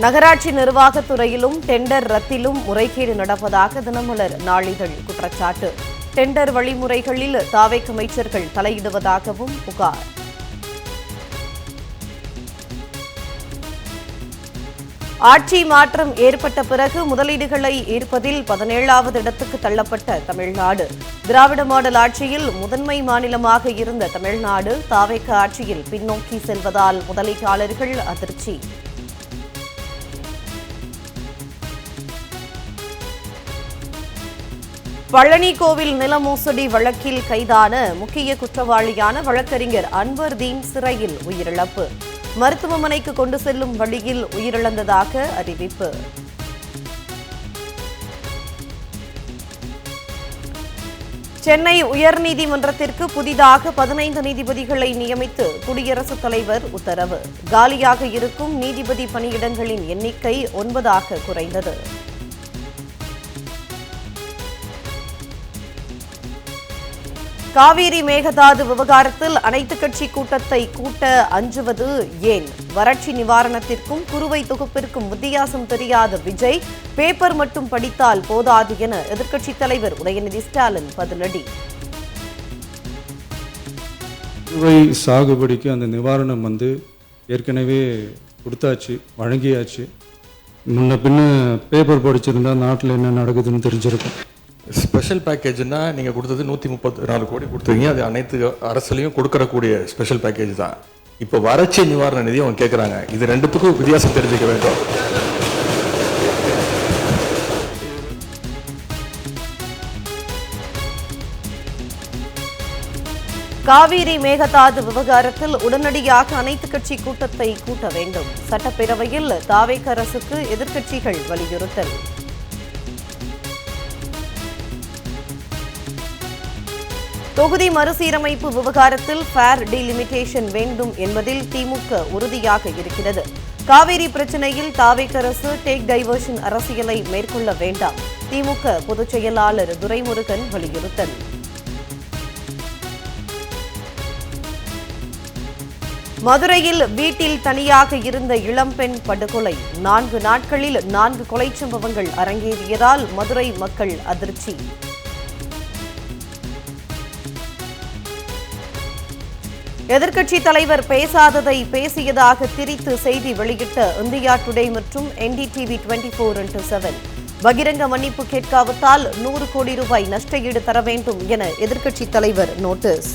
நகராட்சி நிர்வாகத்துறையிலும் டெண்டர் ரத்திலும் முறைகேடு நடப்பதாக தினமலர் நாளிதழ் குற்றச்சாட்டு. டெண்டர் வழிமுறைகளில் தாவேக் அமைச்சர்கள் தலையிடுவதாகவும் புகார். ஆட்சி மாற்றம் ஏற்பட்ட பிறகு முதலீடுகளை ஈர்ப்பதில் 17வது இடத்துக்கு தள்ளப்பட்ட தமிழ்நாடு. திராவிட மாடல் ஆட்சியில் முதன்மை மாநிலமாக இருந்த தமிழ்நாடு தாவேக் ஆட்சியில் பின்னோக்கி செல்வதால் முதலீட்டாளர்கள் அதிர்ச்சி. பழனி கோவில் நில மோசடி வழக்கில் கைதான முக்கிய குற்றவாளியான வழக்கறிஞர் அன்வர்தீன் சிறையில் உயிரிழப்பு. மருத்துவமனைக்கு கொண்டு செல்லும் வழியில் உயிரிழந்ததாக அறிவிப்பு. சென்னை உயர்நீதிமன்றத்திற்கு புதிதாக 15 நீதிபதிகளை நியமித்து குடியரசுத் தலைவர் உத்தரவு. காலியாக இருக்கும் நீதிபதி பணியிடங்களின் எண்ணிக்கை 9ஆக குறைந்தது. காவிரி மேகதாது விவகாரத்தில் அனைத்துக் கட்சி கூட்டத்தை கூட்ட அஞ்சுவது ஏன்? வறட்சி நிவாரணத்திற்கும் குறுவை தொகுப்பிற்கும் வித்தியாசம் தெரியாத விஜய், பேப்பர் மட்டும் படித்தால் போதாது என எதிர்க்கட்சித் தலைவர் உதயநிதி ஸ்டாலின் பதிலடி. குறுவை சாகுபடிக்கு அந்த நிவாரணம் ஏற்கனவே கொடுத்தாச்சு, வழங்கியாச்சு. முன்ன பின்ன பேப்பர் படிச்சிருந்தா நாட்டில் என்ன நடக்குதுன்னு தெரிஞ்சிருக்கும். ஸ்பெஷல் பேக்கேஜ்னா நீங்கள் கொடுத்தது 134 கோடி கொடுத்துருக்கீங்க. அது அனைத்து அரசுலையும் கொடுக்கறக்கூடிய ஸ்பெஷல் பேக்கேஜ் தான். இப்போ வறட்சி நிவாரண நிதி அவங்க கேட்குறாங்க. இது ரெண்டுத்துக்கும் வித்தியாசம் தெரிஞ்சுக்க வேண்டும். காவிரி மேகதாது விவகாரத்தில் உடனடியாக அனைத்துக் கட்சி கூட்டத்தை கூட்ட வேண்டும். சட்டப்பேரவையில் தாவேக் அரசுக்கு எதிர்க்கட்சிகள் வலியுறுத்தல். தொகுதி மறுசீரமைப்பு விவகாரத்தில் ஃபேர் டீலிமிட்டேஷன் வேண்டும் என்பதில் திமுக உறுதியாக இருக்கிறது. காவிரி பிரச்சினையில் தாவேக் அரசு டேக் டைவர்ஷன் அரசியலை மேற்கொள்ள வேண்டாம். திமுக பொதுச் செயலாளர் துரைமுருகன் வலியுறுத்தல். மதுரையில் வீட்டில் தனியாக இருந்த இளம்பெண் படுகொலை. 4 நாட்களில் 4 கொலை சம்பவங்கள் அரங்கேறியதால் மதுரை மக்கள் அதிர்ச்சி. எதிர்க்கட்சித் தலைவர் பேசாததை பேசியதாக திரித்து செய்தி வெளியிட்ட இந்தியா டுடே மற்றும் NDTV 24/7. பகிரங்க மன்னிப்பு கேட்காவிட்டால் 100 கோடி ரூபாய் நஷ்டஈடு தர வேண்டும் என எதிர்க்கட்சித் தலைவர் நோட்டீஸ்.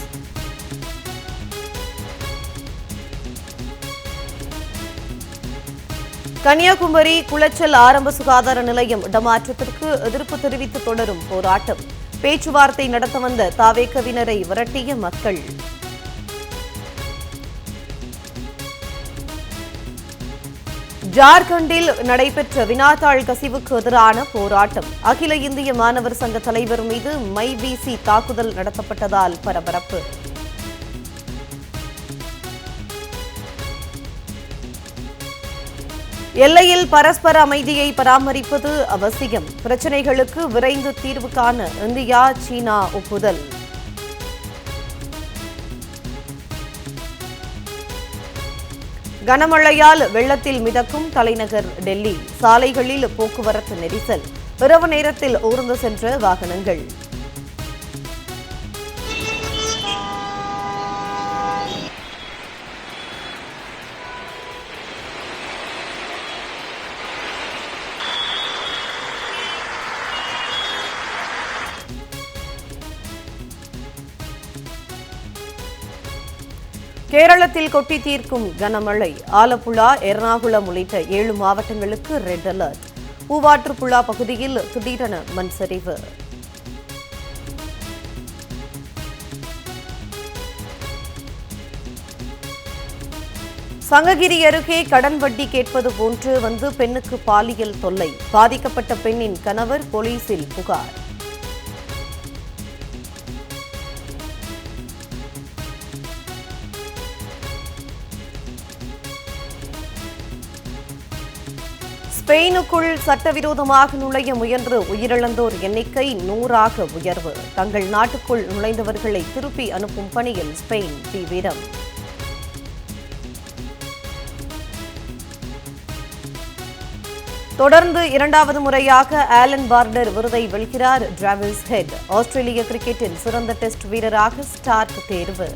கன்னியாகுமரி குளச்சல் ஆரம்ப சுகாதார நிலையம் இடமாற்றத்திற்கு எதிர்ப்பு தெரிவித்து தொடரும் போராட்டம். பேச்சுவார்த்தை நடத்த வந்த தாவேக்கவினரை விரட்டிய மக்கள். ஜார்க்கண்டில் நடைபெற்ற வினாத்தாள் கசிவுக்கு எதிரான போராட்டம். அகில இந்திய மாணவர் சங்க தலைவர் மீது மைபிசி தாக்குதல் நடத்தப்பட்டதால் பரபரப்பு. எல்லையில் பரஸ்பர அமைதியை பராமரிப்பது அவசியம். பிரச்சினைகளுக்கு விரைந்து தீர்வு காண இந்தியா சீனா ஒப்புதல். கனமழையால் வெள்ளத்தில் மிதக்கும் தலைநகர் டெல்லி. சாலைகளில் போக்குவரத்து நெரிசல். இரவு நேரத்தில் ஊர்ந்து சென்ற வாகனங்கள். கேரளத்தில் கொட்டி தீர்க்கும் கனமழை. ஆலப்புழா, எர்ணாகுளம் உள்ளிட்ட 7 மாவட்டங்களுக்கு ரெட் அலர்ட். பூவாற்றுப்புழா பகுதியில் திடீரென மண் சரிவு. சங்ககிரி அருகே கடன் வட்டி கேட்பது போன்று வந்து பெண்ணுக்கு பாலியல் தொல்லை. பாதிக்கப்பட்ட பெண்ணின் கணவர் போலீசில் புகார். ஸ்பெயினுக்குள் சட்டவிரோதமாக நுழைய முயன்று உயிரிழந்தோர் எண்ணிக்கை 100ஆக உயர்வு. தங்கள் நாட்டுக்குள் நுழைந்தவர்களை திருப்பி அனுப்பும் பணியில் ஸ்பெயின் தீவிரம். தொடர்ந்து இரண்டாவது முறையாக ஆலன் பார்டர் விருதை வெல்கிறார் டிராவிஸ் ஹெட். ஆஸ்திரேலிய கிரிக்கெட்டில் சிறந்த டெஸ்ட் வீரராக ஸ்டார்க் தேர்வு.